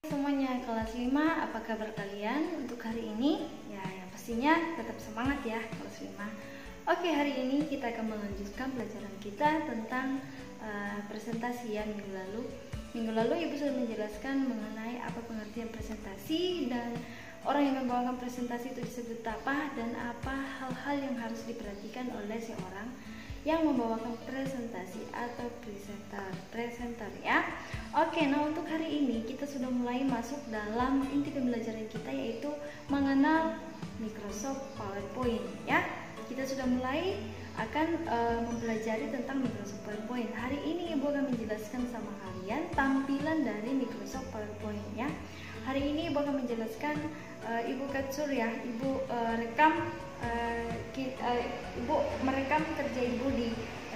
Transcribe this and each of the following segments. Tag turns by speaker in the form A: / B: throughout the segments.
A: Semuanya kelas 5, apa kabar kalian untuk hari ini? Ya, yang pastinya tetap semangat ya kelas 5. Oke, hari ini kita akan melanjutkan pelajaran kita tentang presentasi ya minggu lalu. Minggu lalu Ibu sudah menjelaskan mengenai apa pengertian presentasi dan orang yang membawakan presentasi itu disebut apa dan apa hal-hal yang harus diperhatikan oleh seorang yang membawakan presentasi atau presenter ya. Oke, nah untuk hari ini kita sudah mulai masuk dalam inti pembelajaran kita, yaitu mengenal Microsoft PowerPoint ya. Kita sudah mulai akan mempelajari tentang Microsoft PowerPoint. Hari ini Ibu akan menjelaskan sama kalian tampilan dari Microsoft PowerPoint ya. Hari ini Ibu akan menjelaskan, Ibu capture ya, Ibu rekam, Ibu merekam kerja Ibu di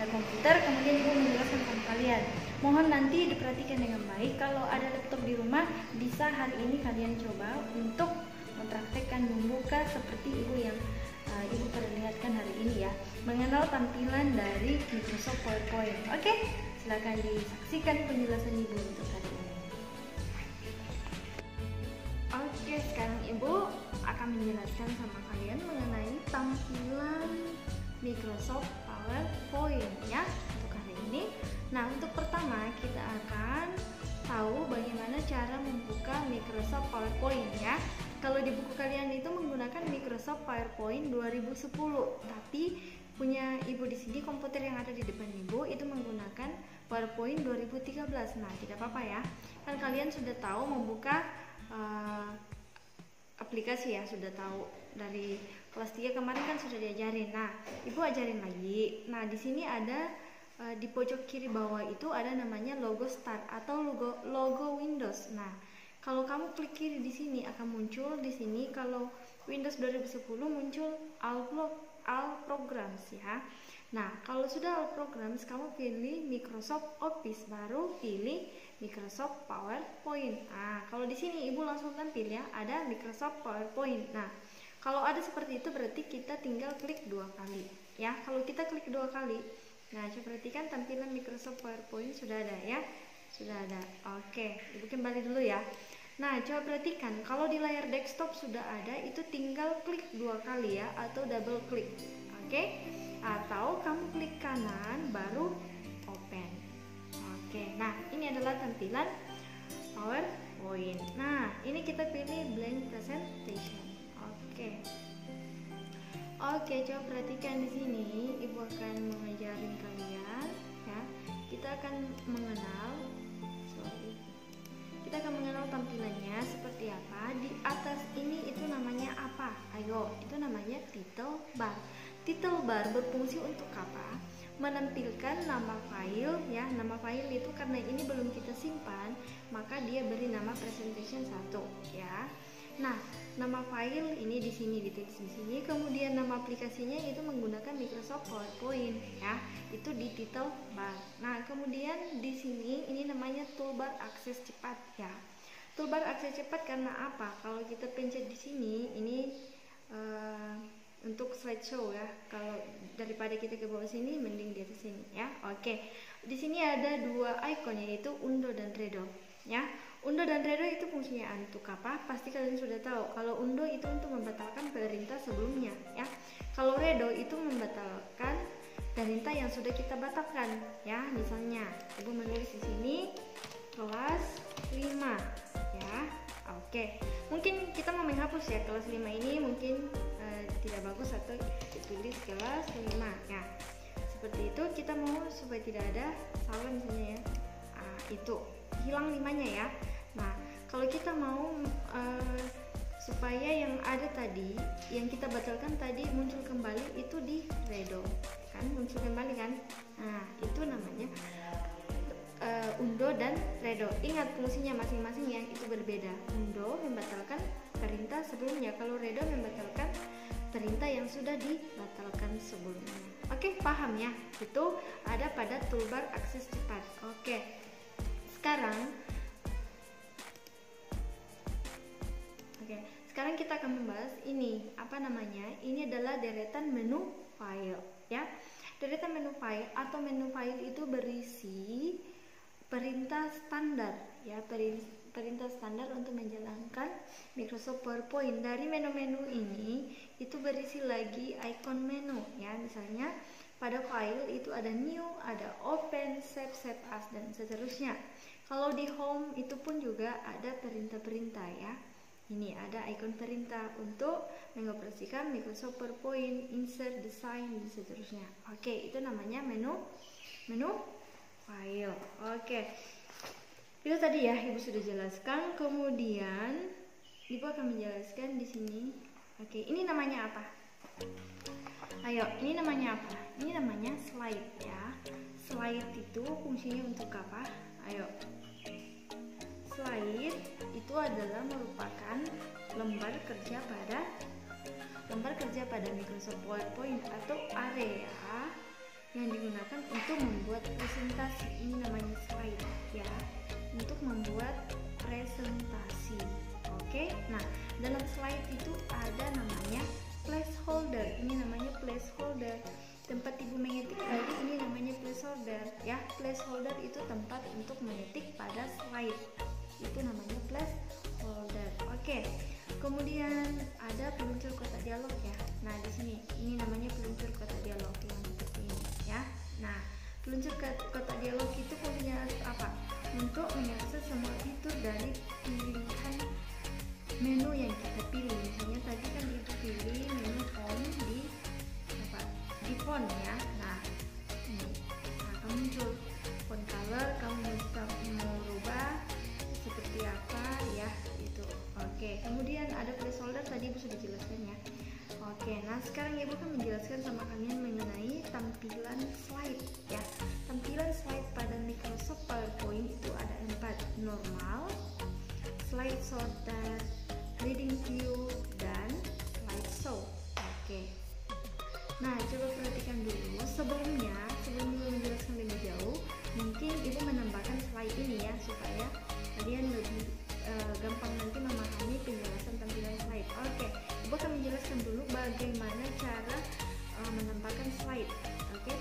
A: komputer, kemudian Ibu menjelaskan sama kalian. Mohon nanti diperhatikan dengan baik. Kalau ada laptop di rumah, bisa hari ini kalian coba untuk mempraktekkan membuka seperti Ibu yang Ibu perlihatkan hari ini ya, mengenal tampilan dari Microsoft PowerPoint. Oke, silakan disaksikan penjelasan Ibu untuk hari ini. Oke, sekarang Ibu akan menjelaskan sama kalian mengenai tampilan Microsoft PowerPoint ya untuk hari ini. Nah, untuk pertama kita akan tahu bagaimana cara membuka Microsoft PowerPoint ya. Kalau di buku kalian itu menggunakan Microsoft PowerPoint 2010, tapi punya Ibu di sini komputer yang ada di depan Ibu itu menggunakan PowerPoint 2013. Nah, tidak apa-apa ya. Kan kalian sudah tahu membuka aplikasi ya, sudah tahu dari kelas 3 kemarin kan sudah diajarin. Nah, Ibu ajarin lagi. Nah, di sini ada di pojok kiri bawah itu ada namanya logo start atau logo Windows. Nah, kalau kamu klik kiri di sini akan muncul di sini, kalau Windows 2010 muncul all programs ya. Nah, kalau sudah all programs, kamu pilih Microsoft Office, baru pilih Microsoft PowerPoint. Nah, kalau di sini Ibu langsung tampil ya, ada Microsoft PowerPoint. Nah, kalau ada seperti itu berarti kita tinggal klik 2 kali ya. Kalau kita klik 2 kali, nah coba perhatikan tampilan Microsoft PowerPoint sudah ada ya. Sudah ada. Oke, Ibu kembali dulu ya. Nah, coba perhatikan kalau di layar desktop sudah ada, itu tinggal klik 2 kali ya, atau double klik. Oke? Atau kamu klik kanan baru open. Oke, nah ini adalah tampilan PowerPoint. Nah, ini kita pilih blank presentation. Oke, coba perhatikan di sini. Ibu akan mengajarin kalian ya. Kita akan mengenal tampilannya seperti apa. Di atas ini itu namanya apa? Ayo, itu namanya title bar. Title bar berfungsi untuk apa? Menampilkan nama file ya. Nama file itu karena ini belum kita simpan, maka dia beri nama presentation 1 ya. Nah, nama file ini di sini ditulis di sini, kemudian nama aplikasinya itu menggunakan Microsoft PowerPoint ya. Itu di title bar. Nah, kemudian di sini ini namanya toolbar akses cepat ya. Toolbar akses cepat karena apa? Kalau kita pencet di sini, ini untuk slideshow ya. Kalau daripada kita ke bawah sini, mending di atas sini ya. Oke. Di sini ada 2 icon, yaitu undo dan redo ya. Undo dan redo itu fungsinya untuk apa? Pasti kalian sudah tahu. Kalau undo itu untuk membatalkan perintah sebelumnya ya. Kalau redo itu membatalkan perintah yang sudah kita batalkan ya. Misalnya, Ibu menulis di sini kelas 5 ya. Oke. Mungkin kita mau menghapus ya kelas 5 ini, mungkin tidak bagus, atau ditulis kelas 5 ya. Seperti itu, kita mau supaya tidak ada salah misalnya ya. Itu hilang 5-nya ya. Nah, kalau kita mau supaya yang ada tadi, yang kita batalkan tadi muncul kembali, itu di redo kan, muncul kembali kan. Nah, itu namanya undo dan redo. Ingat fungsinya masing-masing yang itu berbeda. Undo membatalkan perintah sebelumnya, kalau redo membatalkan perintah yang sudah dibatalkan sebelumnya. Oke, paham ya? Itu ada pada toolbar akses cepat. Oke. Sekarang kita akan membahas ini, apa namanya? Ini adalah deretan menu file ya. Deretan menu file atau menu file itu berisi perintah standar ya, perintah standar untuk menjalankan Microsoft PowerPoint. Dari menu-menu ini itu berisi lagi icon menu ya. Misalnya pada file itu ada new, ada open, save as dan seterusnya. Kalau di home itu pun juga ada perintah-perintah ya. Ini ada icon perintah untuk mengoperasikan Microsoft PowerPoint, insert, design dan seterusnya. Oke, itu namanya menu file. Oke. Itu tadi ya Ibu sudah jelaskan. Kemudian Ibu akan menjelaskan di sini. Oke, ini namanya apa? Ayo, ini namanya apa? Ini namanya slide ya. Slide itu fungsinya untuk apa? Ayo. Slide itu adalah merupakan lembar kerja pada Microsoft PowerPoint atau area yang digunakan untuk membuat presentasi. Ini namanya slide ya, untuk membuat presentasi. Oke, nah dalam slide itu ada namanya placeholder. Ini namanya placeholder. Tempat Ibu mengetik tadi ini namanya placeholder ya. Placeholder itu tempat untuk mengetik pada slide. Itu namanya placeholder. Oke. Kemudian ada peluncur kotak dialog ya. Nah, di sini ini namanya peluncur kotak dialog yang seperti ini ya. Nah, peluncur kotak dialog itu fungsinya apa? Untuk mengakses semua fitur dari pilihan menu yang kita pilih. Misalnya tadi kan Ibu pilih menu home di font ya. Nah, ini. Nah, kamu muncul font color, kamu mau rubah seperti apa ya itu. Oke, kemudian ada placeholder tadi Ibu sudah jelaskan ya. Oke, nah sekarang Ibu kan menjelaskan sama kalian mengenai tampilan slide ya. Tampilan slide pada Microsoft PowerPoint itu ada 4: normal, slide sorter, reading view, dan slideshow. Oke. Nah, coba perhatikan dulu sebelum Ibu menjelaskan lebih jauh, mungkin Ibu menambahkan slide ini ya supaya kalian lebih gampang nanti memahami penjelasan tampilan slide. Oke, Ibu akan menjelaskan dulu bagaimana cara menambahkan slide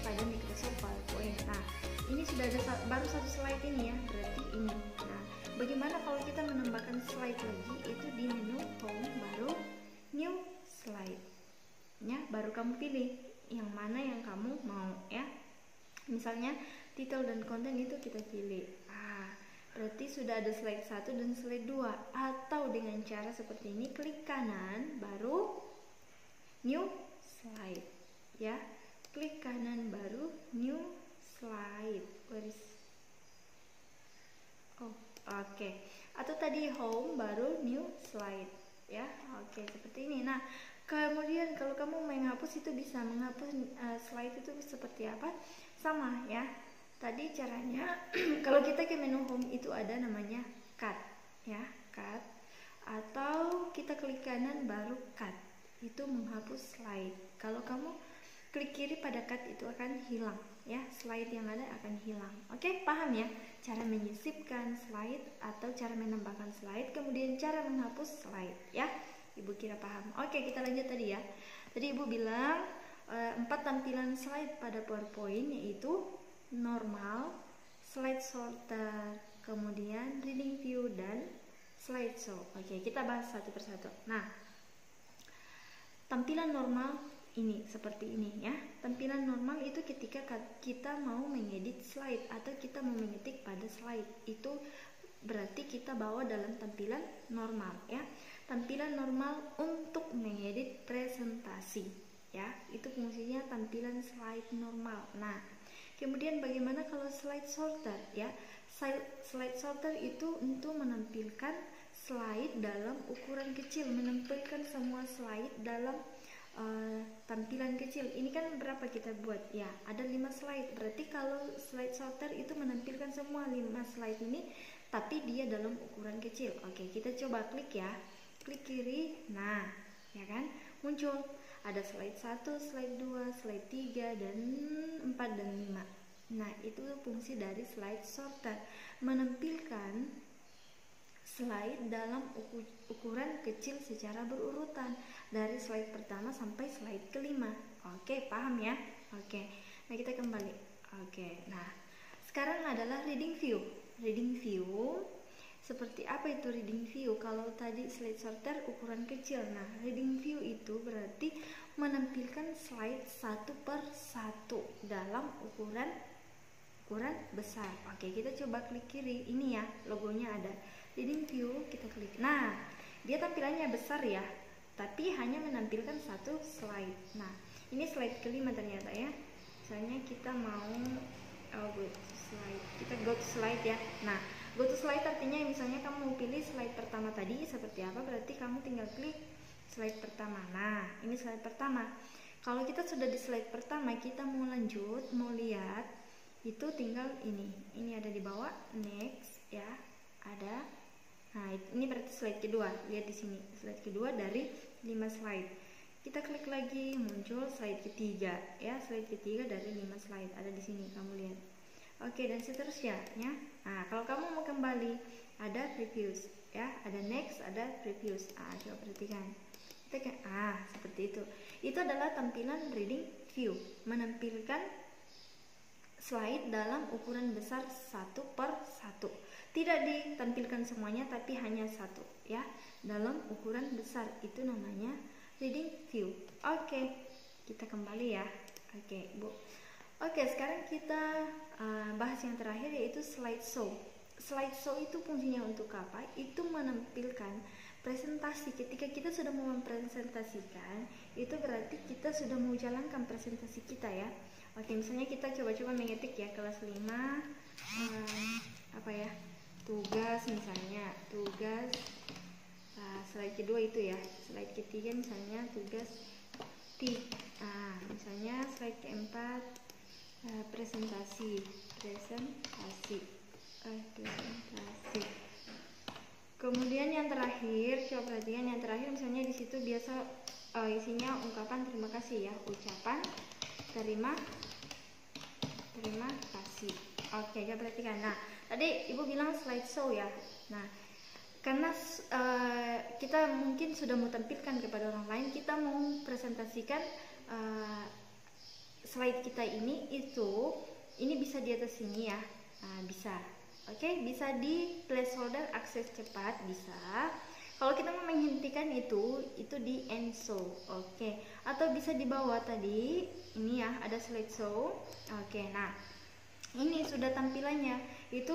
A: pada Microsoft PowerPoint. Nah, ini sudah ada baru satu slide ini ya, berarti ini. Nah, bagaimana kalau kita menambahkan slide lagi? Itu di menu home baru new slide ya, baru kamu pilih yang mana yang kamu mau ya. Misalnya title dan konten itu kita pilih. Berarti sudah ada slide 1 dan slide 2. Atau dengan cara seperti ini, klik kanan baru new slide ya. Klik kanan baru new slide. Oke. Atau tadi home baru new slide ya. Oke, seperti ini. Nah, kemudian kalau kamu menghapus itu bisa menghapus slide itu seperti apa? Sama ya. Tadi caranya kalau kita ke menu home itu ada namanya cut ya, cut, atau kita klik kanan baru cut. Itu menghapus slide. Kalau kamu klik kiri pada cut itu akan hilang ya, slide yang ada akan hilang. Oke, paham ya? Cara menyisipkan slide atau cara menambahkan slide, kemudian cara menghapus slide ya. Ibu kira paham. Oke, kita lanjut tadi ya. Tadi Ibu bilang 4 tampilan slide pada PowerPoint yaitu normal, slide sorter, kemudian reading view, dan slideshow. Oke, kita bahas satu persatu. Nah, tampilan normal ini seperti ini ya. Tampilan normal itu ketika kita mau mengedit slide atau kita mau mengetik pada slide. Itu berarti kita bawa dalam tampilan normal ya. Tampilan normal untuk mengedit presentasi ya. Itu fungsinya tampilan slide normal. Nah, kemudian bagaimana kalau slide sorter ya? Slide sorter itu untuk menampilkan slide dalam ukuran kecil, menampilkan semua slide dalam tampilan kecil. Ini kan berapa kita buat ya? Ada 5 slide. Berarti kalau slide sorter itu menampilkan semua 5 slide ini, tapi dia dalam ukuran kecil. Oke, kita coba klik ya. Klik kiri. Nah, ya kan? Muncul ada slide 1, slide 2, slide 3, dan 4 dan 5. Nah, itu fungsi dari slide sorter, menampilkan slide dalam ukuran kecil secara berurutan dari slide pertama sampai slide kelima. Oke, paham ya? Oke, nah kita kembali. Oke, nah sekarang adalah reading view. Reading view Seperti apa itu reading view? Kalau tadi slide sorter ukuran kecil, nah reading view itu berarti menampilkan slide satu per satu dalam ukuran besar. Oke, kita coba klik kiri, ini ya logonya ada reading view, kita klik. Nah, dia tampilannya besar ya, tapi hanya menampilkan satu slide. Nah, ini slide kelima ternyata ya. Misalnya kita mau go to slide, kita go to slide ya. Nah, go to slide artinya misalnya kamu mau pilih slide pertama tadi seperti apa, berarti kamu tinggal klik slide pertama. Nah, ini slide pertama. Kalau kita sudah di slide pertama, kita mau lanjut, mau lihat, itu tinggal ini ada di bawah, next ya, ada. Nah, ini berarti slide kedua. Lihat di sini, slide kedua dari 5 slide. Kita klik lagi, muncul slide ketiga ya, slide ketiga dari 5 slide ada di sini, kamu lihat. Oke, dan seterusnya ya. Nah, kalau kamu mau kembali, ada previews ya, ada next, ada previews. Coba perhatikan. Seperti itu. Itu adalah tampilan reading view, menampilkan slide dalam ukuran besar 1 per 1. Tidak ditampilkan semuanya, tapi hanya satu ya, dalam ukuran besar. Itu namanya reading view. Oke, kita kembali ya. Oke, Bu. Oke, sekarang kita bahas yang terakhir, yaitu slideshow. Slideshow itu fungsinya untuk apa? Itu menampilkan presentasi. Ketika kita sudah mau mempresentasikan, itu berarti kita sudah mau jalankan presentasi kita ya. Oke, misalnya kita coba-coba mengetik ya, kelas 5 tugas, misalnya tugas slide kedua itu ya, slide ketiga misalnya tugas misalnya slide keempat presentasi. Kemudian yang terakhir, coba perhatikan yang terakhir, misalnya di situ biasa isinya ungkapan terima kasih ya, ucapan terima kasih. Oke, coba perhatikan. Nah, tadi Ibu bilang slideshow ya. Nah, karena kita mungkin sudah mau tampilkan kepada orang lain, kita mau presentasikan slide kita ini bisa di atas sini ya. Bisa. Oke, bisa di placeholder akses cepat, bisa. Kalau kita mau menghentikan itu di end show. Oke, atau bisa di bawah tadi ini ya, ada slideshow. Oke, nah ini sudah tampilannya, itu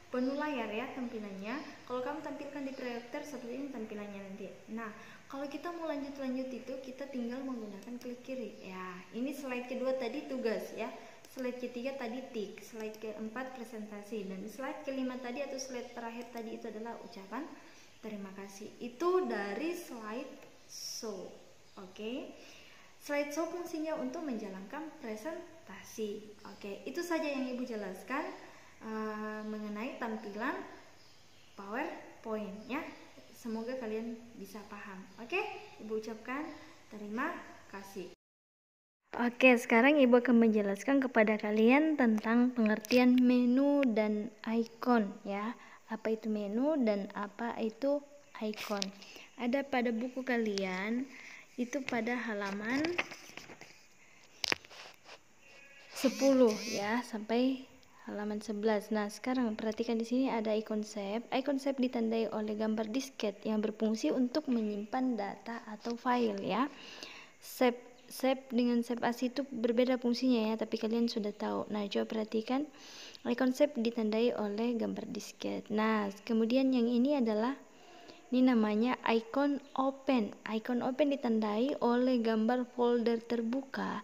A: penuh layar ya tampilannya. Kalau kamu tampilkan di proyektor seperti ini tampilannya nanti. Nah, kalau kita mau lanjut itu, kita tinggal menggunakan klik kiri ya. Ini slide kedua tadi tugas ya, slide ketiga tadi tik, slide keempat presentasi, dan slide kelima tadi atau slide terakhir tadi itu adalah ucapan terima kasih. Itu dari slideshow. Oke. Slideshow fungsinya untuk menjalankan presentasi. Oke, itu saja yang Ibu jelaskan mengenai tampilan PowerPoint ya. Semoga kalian bisa paham. Oke, Ibu ucapkan terima kasih. Oke, sekarang Ibu akan menjelaskan kepada kalian tentang pengertian menu dan icon ya. Apa itu menu dan apa itu icon? Ada pada buku kalian, itu pada halaman 10 ya sampai halaman 11. Nah, sekarang perhatikan di sini ada icon shape. Icon shape ditandai oleh gambar disket yang berfungsi untuk menyimpan data atau file ya. Shape dengan shape asli itu berbeda fungsinya ya, tapi kalian sudah tahu. Nah, coba perhatikan, icon shape ditandai oleh gambar disket. Nah, kemudian yang ini namanya icon open. Icon open ditandai oleh gambar folder terbuka.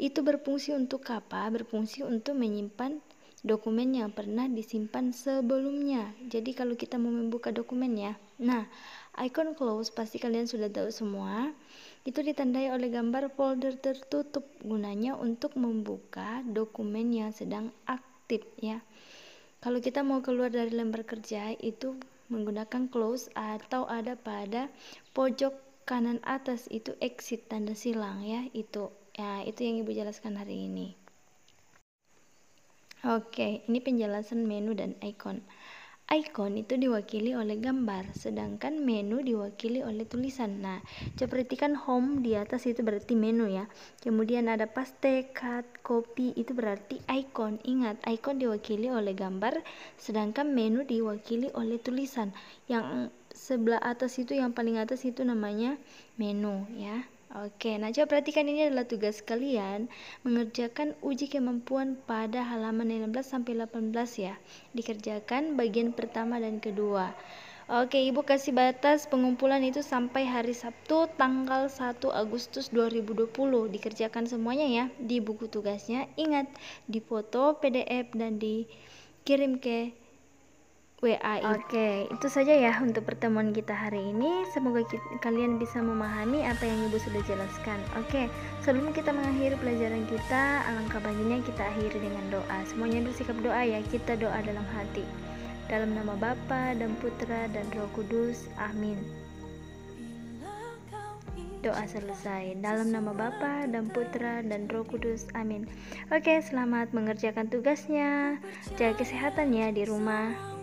A: Itu berfungsi untuk apa? Berfungsi untuk menyimpan dokumen yang pernah disimpan sebelumnya. Jadi kalau kita mau membuka dokumen ya. Nah, icon close pasti kalian sudah tahu semua. Itu ditandai oleh gambar folder tertutup, gunanya untuk membuka dokumen yang sedang aktif ya. Kalau kita mau keluar dari lembar kerja itu menggunakan close, atau ada pada pojok kanan atas itu exit, tanda silang ya. Itu yang Ibu jelaskan hari ini. Oke, ini penjelasan menu dan icon. icon itu diwakili oleh gambar, sedangkan menu diwakili oleh tulisan. Nah, coba perhatikan home di atas itu berarti menu ya. Kemudian ada paste, cut, copy itu berarti icon. Ingat, icon diwakili oleh gambar, sedangkan menu diwakili oleh tulisan. Yang sebelah atas itu, yang paling atas itu namanya menu ya. Oke, nah coba perhatikan, ini adalah tugas kalian mengerjakan uji kemampuan pada halaman 16 sampai 18 ya. Dikerjakan bagian pertama dan kedua. Oke, Ibu kasih batas pengumpulan itu sampai hari Sabtu tanggal 1 Agustus 2020. Dikerjakan semuanya ya di buku tugasnya. Ingat, dipoto, PDF dan dikirim ke WA. Oke, itu saja ya untuk pertemuan kita hari ini. Semoga kalian bisa memahami apa yang Ibu sudah jelaskan. Oke, sebelum kita mengakhiri pelajaran kita, alangkah baiknya kita akhiri dengan doa. Semuanya bersikap doa ya, kita doa dalam hati. Dalam nama Bapa dan Putra dan Roh Kudus, amin. Doa selesai. Dalam nama Bapa dan Putra dan Roh Kudus, amin. Oke, selamat mengerjakan tugasnya. Jaga kesehatan ya di rumah.